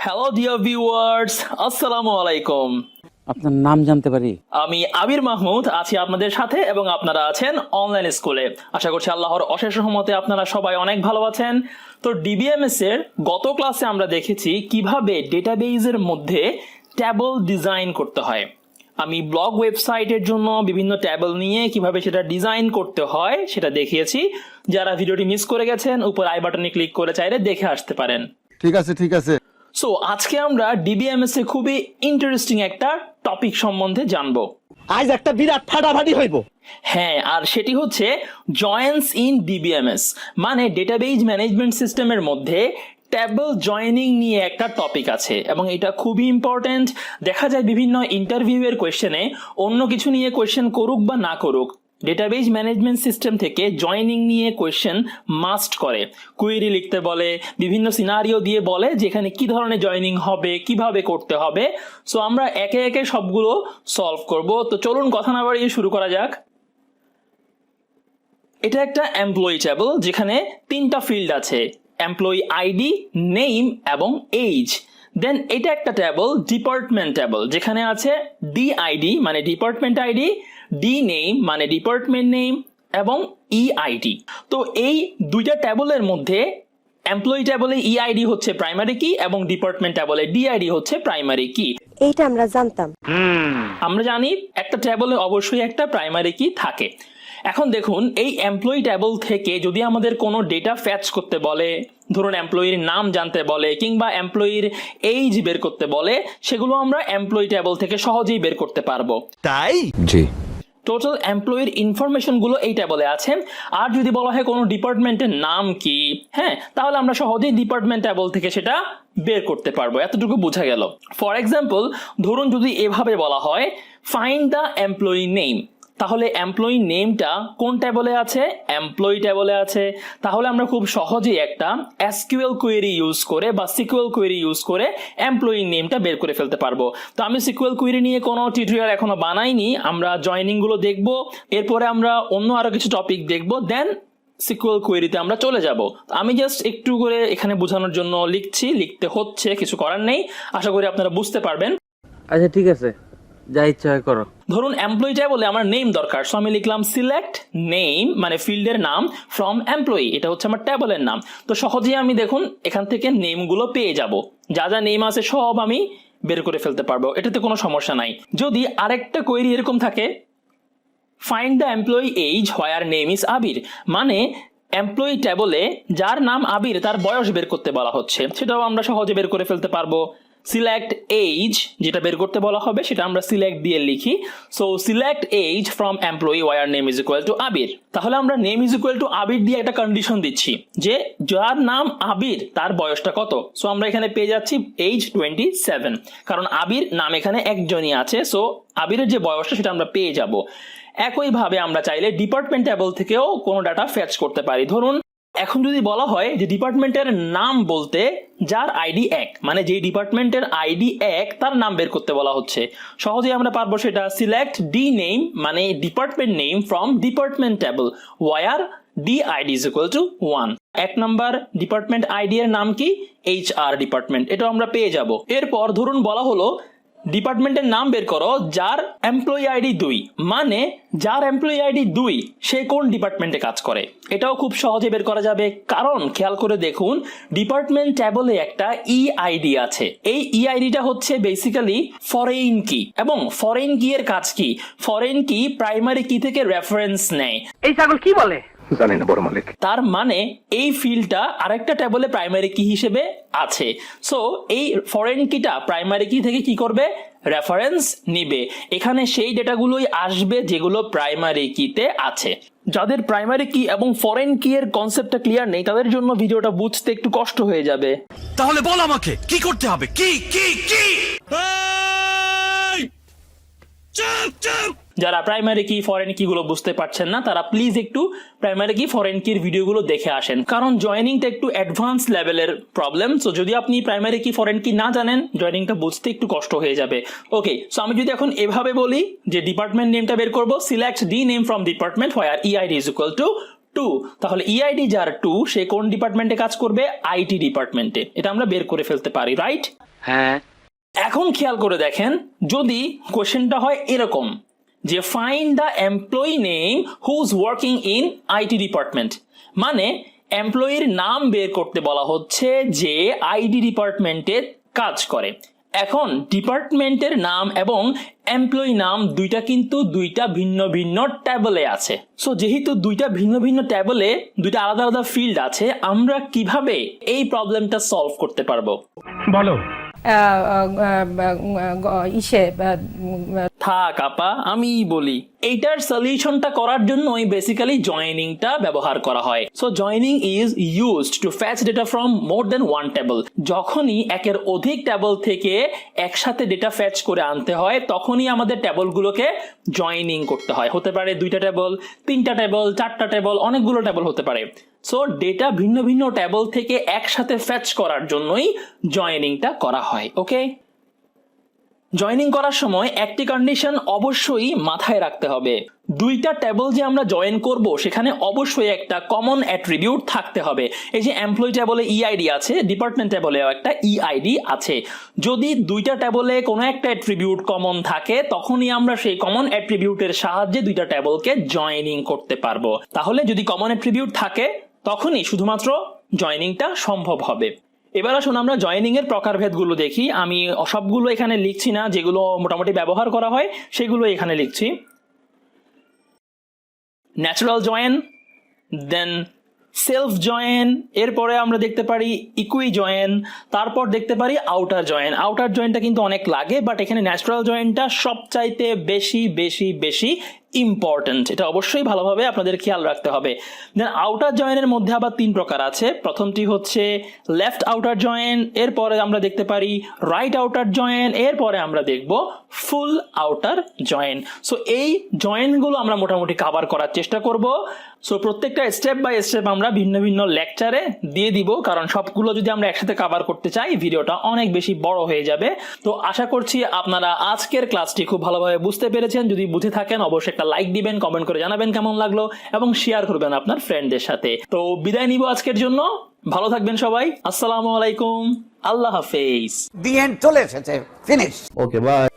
Hello dear viewers, আসসালামু আলাইকুম। আপনার নাম জানতে পারি? আমি আবির মাহমুদ আছি আপনাদের সাথে এবং আপনারা আছেন অনলাইন স্কুলে। আশা করছি আল্লাহর অশেষ রহমতে আপনারা সবাই অনেক ভালো আছেন। তো ডিবিএমএস এর গত ক্লাসে আমরা দেখেছি কিভাবে ডেটাবেজের মধ্যে ট্যাবল ডিজাইন করতে হয়। আমি ব্লগ ওয়েবসাইটের জন্য বিভিন্ন ট্যাবল নিয়ে কিভাবে সেটা ডিজাইন করতে হয় সেটা দেখিয়েছি। যারা ভিডিওটি মিস করে গেছেন উপর আই বাটনে ক্লিক করে চাইলে দেখে আসতে পারেন। ঠিক আছে। সো আজকে আমরা ডিবিএমএস এ খুবই ইন্টারেস্টিং একটা টপিক সম্বন্ধে জানবো। আজ একটা বিরাট ফাটাফাটি হইব। হ্যাঁ, আর সেটি হচ্ছে জয়েন্স ইন ডিবিএমএস, মানে ডেটাবেজ ম্যানেজমেন্ট সিস্টেমের মধ্যে ট্যাবল জয়েনিং নিয়ে একটা টপিক আছে এবং এটা খুবই ইম্পর্টেন্ট। দেখা যায় বিভিন্ন ইন্টারভিউয়ের কোয়েশ্চেনে অন্য কিছু নিয়ে কোয়েশ্চেন করুক বা না করুক, ডেটাবেজ ম্যানেজমেন্ট সিস্টেম থেকে জয়েনিং নিয়ে কোয়েশ্চেন মাস্ট করে। কুয়েরি লিখতে বলে, বিভিন্ন সিনারিও দিয়ে বলে যেখানে কি ধরনের জয়েনিং হবে, কিভাবে করতে হবে। সো আমরা একে একে সবগুলো সলভ করব। তো চলুন কথা না বাড়িয়ে শুরু করা যাক। এটা একটা এমপ্লয়ি ট্যাবল যেখানে তিনটা ফিল্ড আছে, এমপ্লয়ি আইডি, নেম এবং এইজ। দেন এটা একটা ট্যাবল ডিপার্টমেন্ট ট্যাবল যেখানে আছে ডিআইডি মানে ডিপার্টমেন্ট আইডি, ডি নেম মানে ডিপার্টমেন্ট নেম এবং ইআইডি। তো এই দুইটা ট্যাবলের মধ্যে এমপ্লয়ি ট্যাবলে ইআইডি হচ্ছে প্রাইমারি কি এবং ডিপার্টমেন্ট ট্যাবলে ডিআইডি হচ্ছে প্রাইমারি কি। এইটা আমরা জানতাম। আমরা জানি একটা ট্যাবলে অবশ্যই একটা প্রাইমারি কি থাকে। এখন দেখুন, এই এমপ্লয়ি ট্যাবল থেকে যদি আমাদের কোনো ডেটা ফ্যাচ করতে বলে, ধরুন এমপ্লয়ির নাম জানতে বলে কিংবা এমপ্লয়ির এইজ বের করতে বলে, সেগুলো আমরা এমপ্লয়ি ট্যাবল থেকে সহজেই বের করতে পারবো। তাই? জি। টোটাল এমপ্লয়ির ইনফরমেশন গুলো এই ট্যাবলে আছে। আর যদি বলা হয় কোনো ডিপার্টমেন্টের নাম কি, হ্যাঁ, তাহলে আমরা সহজেই ডিপার্টমেন্ট ট্যাবল থেকে সেটা বের করতে পারবো। এতটুকু বোঝা গেল। ফর এক্সাম্পল, ধরুন যদি এভাবে বলা হয় ফাইন্ড দ্য এমপ্লয়ি নেম, তাহলে এমপ্লয়ি নেমটা কোন ট্যাবলে আছে? এমপ্লয়ি ট্যাবলে আছে। তাহলে আমরা খুব সহজেই একটা এসকিউএল কোয়েরি ইউজ করে বা সিকিউএল কোয়েরি ইউজ করে এমপ্লয়ি নেমটা বের করে ফেলতে পারবো। তো আমি সিকিউএল কোয়েরি নিয়ে কোনো টিউটোরিয়াল এখনো বানাইনি, আমরা জয়েনিং গুলো দেখবো, এরপরে আমরা অন্য আরো কিছু টপিক দেখবো, দেন সিকিউএল কোয়েরিতে আমরা চলে যাব। আমি জাস্ট একটু করে এখানে বোঝানোর জন্য লিখছি, লিখতে হচ্ছে, কিছু করার নেই। আশা করি আপনারা বুঝতে পারবেন। আচ্ছা ঠিক আছে, যা ইচ্ছা হয় করো। ধরুন এমপ্লয়ি ট্যাবলে আমার নেম দরকার, সো আমি লিখলাম সিলেক্ট নেম মানে ফিল্ডের নাম ফ্রম এমপ্লয়ি, এটা হচ্ছে আমার ট্যাবলের নাম। তো সহজেই আমি দেখুন এখান থেকে নেমগুলো পেয়ে যাব, যা যা নেম আছে সব আমি বের করে ফেলতে পারবো, এটাতে কোনো সমস্যা নাই। যদি আরেকটা কোয়েরি এরকম থাকে find the employee age where name is Abir, মানে এমপ্লয়ি ট্যাবলে যার নাম আবির তার বয়স বের করতে বলা হচ্ছে, সেটাও আমরা সহজে বের করে ফেলতে পারবো। সিলেক্ট এইজ যেটা বের করতে বলা হবে সেটা আমরা সিলেক্ট দিয়ে লিখি। So select age from employee where name is equal to Abir. তাহলে আমরা name is equal to Abir দিয়ে একটা কন্ডিশন দিচ্ছি যে যার নাম আবির তার বয়সটা কত। সো আমরা এখানে পেয়ে যাচ্ছি এইজ 27, কারণ আবির নাম এখানে একজনই আছে। সো আবিরের যে বয়সটা সেটা আমরা পেয়ে যাব। একইভাবে আমরা চাইলে ডিপার্টমেন্ট ট্যাবল থেকেও কোনো ডাটা ফ্যাচ করতে পারি। ধরুন এখন যদি বলা হয় যে ডিপার্টমেন্টের নাম বলতে যার আইডি 1, মানে যে ডিপার্টমেন্টের আইডি 1 তার নাম বের করতে বলা হচ্ছে, সহজেই আমরা পারবো সেটা সিলেক্ট ডি নেম মানে department name from department table where D ID is equal to 1। 1 number department ID এর নাম কি? HR ডিপার্টমেন্ট, এটাও আমরা পেয়ে যাব। এরপর ধরুন বলা হলো ডিপার্টমেন্টের নাম বের করো যার এমপ্লয়ি আইডি 2, মানে যার এমপ্লয়ি আইডি 2 সে কোন ডিপার্টমেন্টে কাজ করে, এটাও খুব সহজে বের করা যাবে। কারণ খেয়াল করে দেখুন ডিপার্টমেন্ট ট্যাবলে একটা ইআইডি আছে, এই ইআইডিটা হচ্ছে বেসিক্যালি ফরেন কি, এবং ফরেন কি এর কাজ কি? ফরেন কি প্রাইমারি কি থেকে রেফারেন্স নেয়। এই ছাগল কি বলে জানি না বড় মালিক। তার মানে এই ফিল্ডটা আরেকটা ট্যাবলে প্রাইমারি কি হিসেবে আছে। সো এই ফরেন কিটা প্রাইমারি কি থেকে কি করবে? রেফারেন্স নিবে। এখানে সেই ডেটাগুলোই আসবে যেগুলো প্রাইমারি কিতে আছে। যাদের প্রাইমারি কি এবং ফরেন কি এর কনসেপ্টটা ক্লিয়ার নেই তাদের জন্য ভিডিওটা বুঝতে একটু কষ্ট হয়ে যাবে। তাহলে বল আমাকে কি করতে হবে? কি কি কি? যারা প্রাইমারি কি ফরেন কি গুলো বুঝতে পারছেন না তারা প্লিজ একটু প্রাইমারি কি ফরেন কির ভিডিওগুলো দেখে আসেন, কারণ জয়েনিংটা একটু অ্যাডভান্স লেভেলের প্রবলেম। সো যদি আপনি প্রাইমারি কি ফরেন কি না জানেন জয়েনিংটা বুঝতে একটু কষ্ট হয়ে যাবে। ওকে, সো আমি যদি এখন এভাবে বলি যে ডিপার্টমেন্ট নেমটা বের করব, select D name from department where EID is equal two 2, তাহলে ইআইডি যার 2 সে কোন ডিপার্টমেন্টে কাজ করবে? আইটি ডিপার্টমেন্টে। এটা আমরা বের করে ফেলতে পারি, রাইট? হ্যাঁ। এখন খেয়াল করে দেখেন, যদি কোশ্চেনটা হয় এরকম যে find the employee name whose working in IT department, মানে এমপ্লয়ির নাম বের করতে বলা হচ্ছে যে আইটি ডিপার্টমেন্টে কাজ করে। এখন ডিপার্টমেন্টের নাম এবং এমপ্লয়ি নাম দুইটা কিন্তু দুইটা ভিন্ন ভিন্ন ট্যাবলে আছে। সো যেহেতু দুইটা ভিন্ন ভিন্ন ট্যাবলে দুইটা আলাদা আলাদা ফিল্ড আছে, আমরা কিভাবে এই প্রবলেমটা সলভ করতে পারবো? বলো। থাক আপা, আমি বলি। এইটার সলিউশনটা করার জন্যই বেসিক্যালি জয়েনিংটা ব্যবহার করা হয়। So joining is used to fetch data from more than one table. যখনই একের অধিক টেবল থেকে একসাথে ডেটা ফ্যাচ করে আনতে হয়, তখনই আমাদের টেবলগুলোকে জয়েনিং করতে হয়। হতে পারে 2টা টেবল, 3টা টেবল, 4টা টেবল, অনেকগুলো টেবল হতে পারে। সো ডেটা ভিন্ন ভিন্ন টেবল থেকে একসাথে ফ্যাচ করার জন্যই জয়েনিংটা করা হয়। ওকে, জয়েনিং করার সময় একটি কন্ডিশন অবশ্যই মাথায় রাখতে হবে। 2টা টেবল যে আমরা জয়েন করব, সেখানে অবশ্যই একটা কমন অ্যাট্রিবিউট থাকতে হবে। এই যে এমপ্লয়ি টেবলে ইআইডি আছে, ডিপার্টমেন্ট টেবলেও একটা ইআইডি আছে। যদি 2টা টেবলে কোনো একটা অ্যাট্রিবিউট কমন থাকে, তখনই আমরা সেই কমন অ্যাট্রিবিউটের সাহায্যে 2টা টেবলকে জয়েনিং করতে পারবো। তাহলে যদি কমন অ্যাট্রিবিউট থাকে, তখনই শুধুমাত্র জয়েনিংটা সম্ভব হবে। এবার আসুন আমরা জয়েনিং এর প্রকারভেদগুলো দেখি। আমি সবগুলো এখানে লিখছি না, যেগুলো মোটামুটি ব্যবহার করা হয় সেগুলো এখানে লিখছি। ন্যাচারাল জয়েন, দেন সেলফ জয়েন, এরপরে আমরা দেখতে পারি ইকুই জয়েন, তারপর দেখতে পারি আউটার জয়েন। আউটার জয়েনটা কিন্তু অনেক লাগে, বাট এখানে ন্যাচারাল জয়েনটা সবচাইতে বেশি বেশি বেশি ইম্পর্টেন্ট। এটা অবশ্যই ভালোভাবে আপনাদের খেয়াল রাখতে হবে। দেন আউটার জয়েনের মধ্যে আবার 3 প্রকার আছে। প্রথমটি হচ্ছে লেফট আউটার জয়েন, এরপরে আমরা দেখতে পারি রাইট আউটার জয়েন, এরপরে আমরা দেখব ফুল আউটার জয়েন। সো এই জয়েনগুলো আমরা মোটামুটি কভার করার চেষ্টা করব। সো প্রত্যেকটা স্টেপ বাই স্টেপ আমরা ভিন্ন ভিন্ন লেকচারে দিয়ে দিব, কারণ সবগুলো যদি আমরা একসাথে কভার করতে চাই ভিডিওটা অনেক বেশি বড় হয়ে যাবে। তো আশা করছি আপনারা আজকের ক্লাসটি খুব ভালোভাবে বুঝতে পেরেছেন। যদি বুঝে থাকেন অবশ্যই একটা লাইক দিবেন, কমেন্ট করে জানাবেন কেমন লাগলো এবং শেয়ার করবেন আপনার ফ্রেন্ডদের সাথে। তো বিদায় নিব আজকের জন্য। ভালো থাকবেন সবাই। আসসালামু আলাইকুম, আল্লাহ হাফেজ। দি এন্ড চলে এসেছে, ফিনিশ। Okay bye.